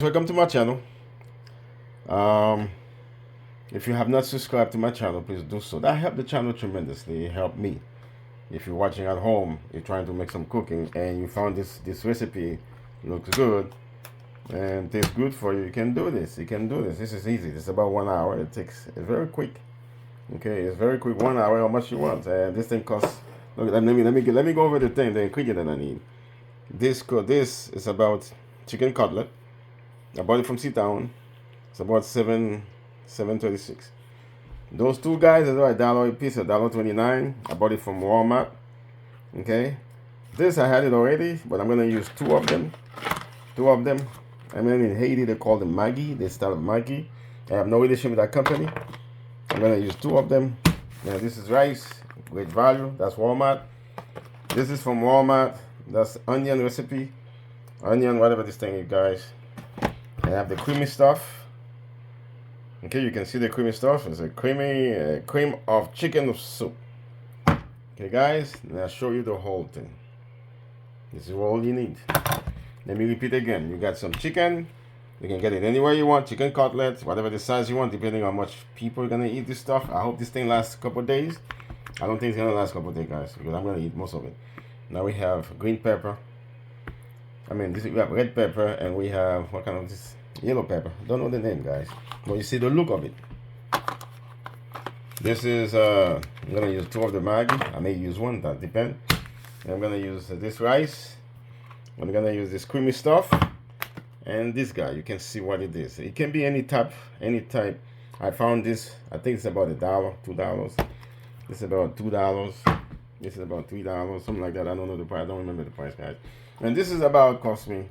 Welcome to my channel. um if you have not subscribed to my channel, please do so. That helped the channel tremendously. It helped me. If you're watching at home, you're trying to make some cooking and you found this recipe looks good and tastes good for you, you can do this. This is easy. It's about 1 hour. It's very quick. Okay, it's very quick. 1 hour, how much you want. And this thing costs, look, let me go over the ingredient that I need. This is about chicken cutlet. I bought it from C-Town. It's about 7.36. Those two guys is about $1 a piece, $1.29. I bought it from Walmart. Okay. This I had it already, but I'm gonna use two of them. I mean, in Haiti they call them Maggi. They style of Maggi. I have no relation with that company. I'm gonna use two of them. Now this is rice, great value. That's Walmart. This is from Walmart. That's onion recipe. Onion, whatever this thing is, guys. I have the creamy stuff. Okay, you can see the creamy stuff. It's a cream of chicken soup. Okay, guys, now I'll show you the whole thing. This is all you need. Let me repeat again. You got some chicken. You can get it anywhere you want. Chicken cutlets, whatever the size you want, depending on how much people are gonna eat this stuff. I hope this thing lasts a couple days. I don't think it's gonna last a couple days, guys, because I'm gonna eat most of it. Now we have green pepper. We have red pepper, and we have what kind of this? Yellow pepper. Don't know the name, guys, but you see the look of it. This is I'm gonna use two of the Maggi. I may use one, that depends. I'm gonna use this rice. I'm gonna use this creamy stuff, and this guy. You can see what it is. It can be any type. I found this. I think it's about $1, $2. This is about $2. This is about $3, something like that. I don't know the price. I don't remember the price, guys. And this is about cost me.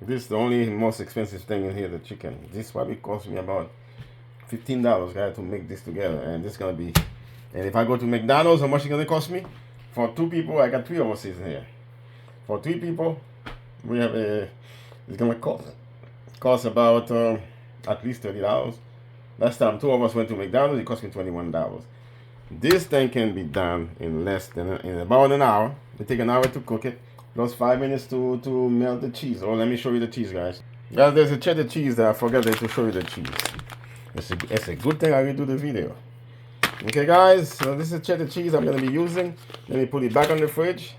This is the only most expensive thing in here, the chicken. This probably cost me about $15, guys, to make this together. And this is gonna be. And if I go to McDonald's, how much is gonna cost me? For two people, I got three of us in here. For three people, we have a. It's gonna cost about at least $30. Last time two of us went to McDonald's, it cost me $21. This thing can be done in in about an hour. It take an hour to cook it, plus 5 minutes to melt the cheese. Oh, let me show you the cheese, guys. Guys, there's a cheddar cheese that I forgot to show you the cheese. It's a good thing I redo the video. Okay, guys, so this is cheddar cheese I'm gonna be using. Let me put it back on the fridge.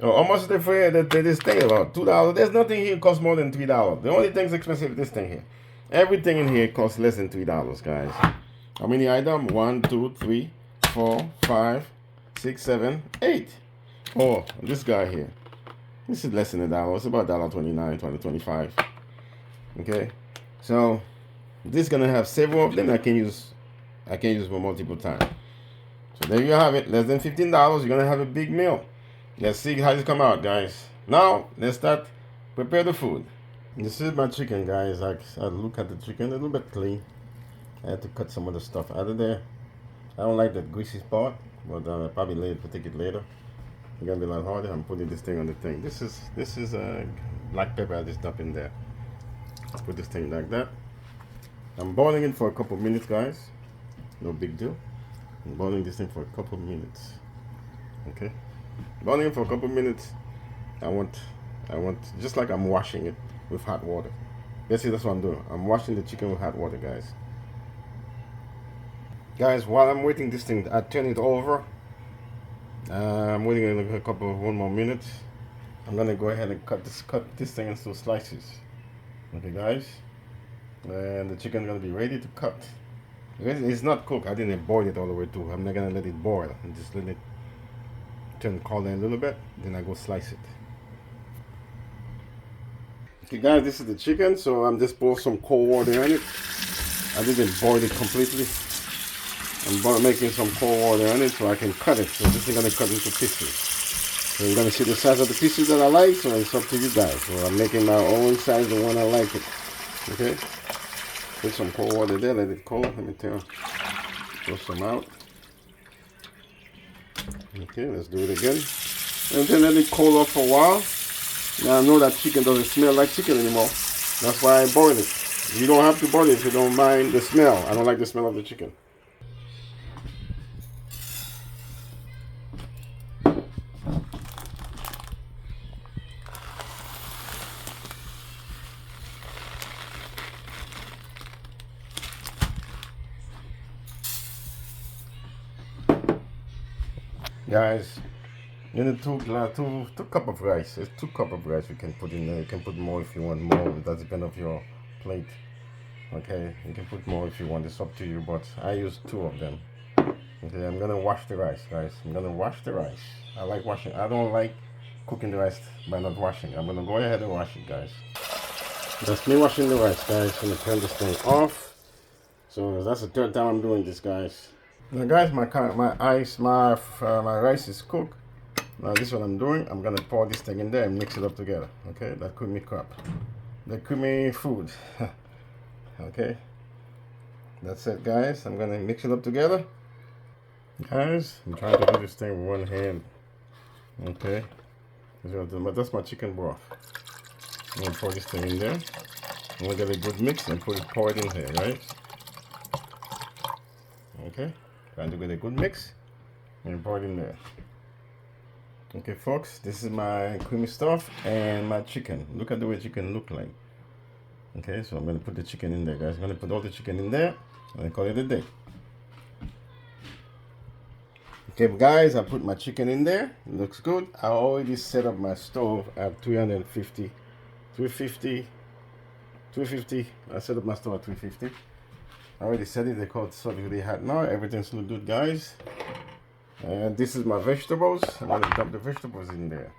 Oh, how much is the fridge? This thing about $2. There's nothing here costs more than $3. The only thing's expensive is this thing here. Everything in here costs less than $3, guys. How many items? 1, 2, 3, 4, 5, 6, 7, 8. Oh, this guy here. This is less than $1. It's about $1.29, $1.25. Okay, so this is gonna have several of them I can use for multiple times. So there you have it. Less than $15. You're gonna have a big meal. Let's see how this come out, guys. Now let's start prepare the food. This is my chicken, guys. I look at the chicken a little bit clean. I had to cut some of the stuff out of there. I don't like that greasy part, but probably later, take it later. It's gonna be a lot harder. I'm putting this thing on the thing. This is black pepper. I just dump in there. Let's put this thing like that. I'm boiling it for a couple minutes, guys. No big deal. I'm boiling this thing for a couple minutes. Okay, boiling it for a couple minutes. I want just like I'm washing it with hot water. Basically, that's what I'm doing. I'm washing the chicken with hot water, guys. Guys, while I'm waiting this thing, I turn it over. I'm waiting one more minute. I'm gonna go ahead and cut this thing into slices. Okay, guys, and the chicken is gonna be ready to cut. It's not cooked. I didn't boil it all the way through. I'm not gonna let it boil. I'm just let it turn color a little bit. Then I go slice it. Okay, guys, this is the chicken. So I'm just pour some cold water in it. I didn't boil it completely. I'm making some cold water on it so I can cut it. So this is gonna cut into pieces. So you're gonna see the size of the pieces that I like. So it's up to you guys. So I'm making my own size, the one I like it. Okay. Put some cold water there. Let it cool. Let me throw some out. Okay, let's do it again. And then let it cool off for a while. Now I know that chicken doesn't smell like chicken anymore. That's why I boil it. You don't have to boil it if you don't mind the smell. I don't like the smell of the chicken. Guys, you need two cup of rice. It's 2 cup of rice you can put in there. You can put more if you want more. That depends on your plate. Okay, you can put more if you want. It's up to you. But I use 2 of them. Okay, I'm gonna wash the rice, guys. I'm gonna wash the rice. I like washing. I don't like cooking the rice by not washing. I'm gonna go ahead and wash it, guys. That's me washing the rice, guys. I'm gonna turn this thing off. So that's the 3rd time I'm doing this, guys. Now, guys, my rice is cooked. Now, this is what I'm doing. I'm gonna pour this thing in there and mix it up together. Okay, that creamy crap, the creamy food. Okay, that's it, guys. I'm gonna mix it up together. Guys, I'm trying to do this thing with one hand. Okay, but that's my chicken broth. I'm gonna pour this thing in there. I'm gonna get a good mix and pour it in here, right? Okay, trying to get a good mix and pour it in there. Okay, folks, this is my creamy stuff and my chicken. Look at the way chicken look like. Okay, so I'm gonna put the chicken in there, guys. I'm gonna put all the chicken in there and call it a day. Okay, guys, I put my chicken in there. It looks good. I already set up my stove at 350. I set up my stove at 350. I already set it. They call it so really hot now. Everything's look good, guys. And this is my vegetables. I'm gonna dump the vegetables in there.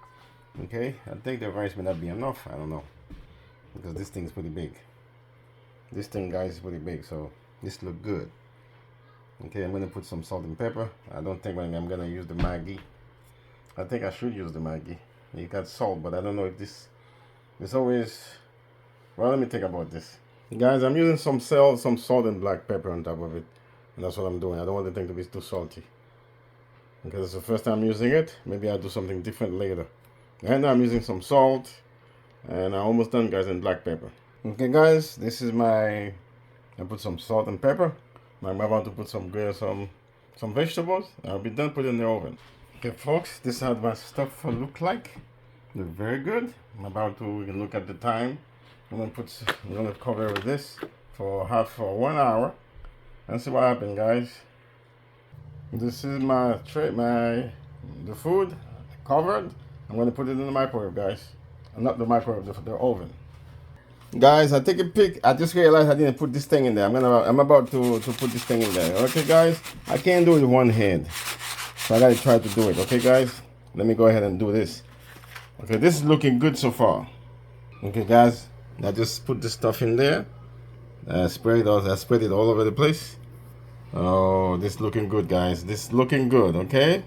Okay, I think the rice may not be enough. I don't know, because this thing is pretty big. This thing, guys, is pretty big, so this look good. Okay, I'm gonna put some salt and pepper. I don't think I'm gonna use the Maggi. I think I should use the Maggi. You got salt, but I don't know if this. It's always. Well, let me think about this, guys. I'm using some salt and black pepper on top of it, and that's what I'm doing. I don't want the thing to be too salty. Because it's the first time I'm using it. Maybe I'll do something different later. And I'm using some salt, and I'm almost done, guys, and black pepper. Okay, guys, this is I put some salt and pepper. I'm about to put some vegetables. I'll be done putting in the oven. Okay, folks, this is how my stuff look like. Look very good. I'm about to, we can look at the time. I'm gonna cover with this for 1 hour and see what happens, guys. This is my tray, the food covered. I'm gonna put it in the microwave, guys. Not the microwave, the oven. Guys, I take a pic. I just realized I didn't put this thing in there. I'm about to put this thing in there. Okay, guys, I can't do it with one hand, so I gotta try to do it. Okay, guys, let me go ahead and do this. Okay, this is looking good so far. Okay, guys, I just put this stuff in there. I spread it all over the place. Oh, this is looking good, guys. This is looking good. Okay,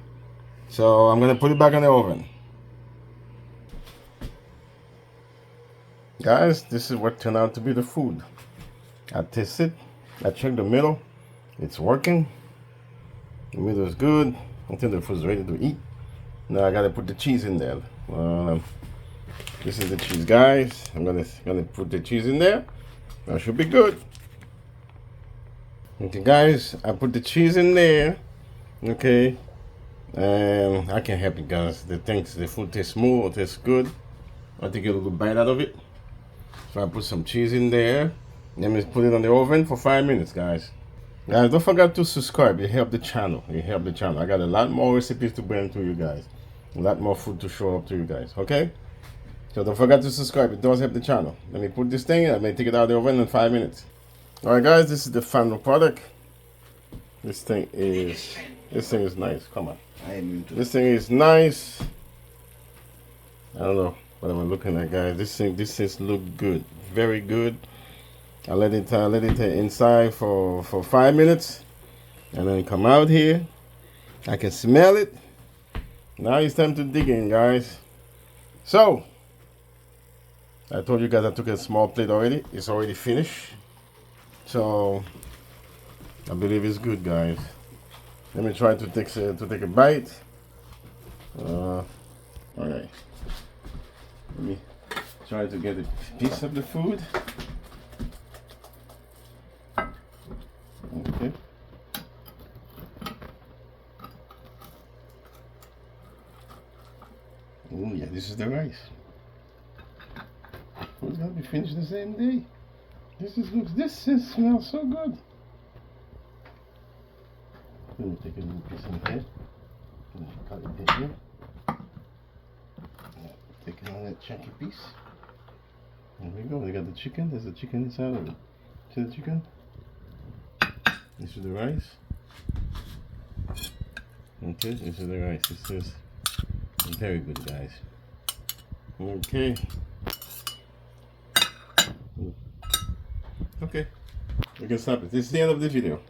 so I'm gonna put it back in the oven. Guys, this is what turned out to be the food. I tasted, I checked the middle. It's working. The middle is good. I think the food's ready to eat. Now I gotta put the cheese in there. This is the cheese, guys. I'm gonna put the cheese in there. That should be good. Okay, guys, I put the cheese in there. Okay, and I can't help it, guys. The food tastes smooth, tastes good. I take a little bite out of it. So I put some cheese in there. Let me put it on the oven for 5 minutes, guys. Guys, don't forget to subscribe. You help the channel. You help the channel. I got a lot more recipes to bring to you guys. A lot more food to show up to you guys. Okay? So don't forget to subscribe. It does help the channel. Let me put this thing. I may take it out of the oven in 5 minutes. All right, guys. This is the final product. This thing is nice. Come on. This thing is nice. I don't know what am I looking at, guys. This thing look good, very good. I let it inside for 5 minutes, and then come out here. I can smell it. Now it's time to dig in, guys. So I told you guys I took a small plate already. It's already finished. So I believe it's good, guys. Let me try to take a bite. All right. Let me try to get a piece of the food. Okay. Oh yeah, this is the rice. It's gonna be finished the same day. This smells so good. Let me take a little piece in here. Cut here. Take another chunky piece. There we go. We got the chicken. There's the chicken inside of it. See the chicken? This is the rice. Okay, this is the rice. This is very good, guys. Okay. Okay. We can stop it. This is the end of the video.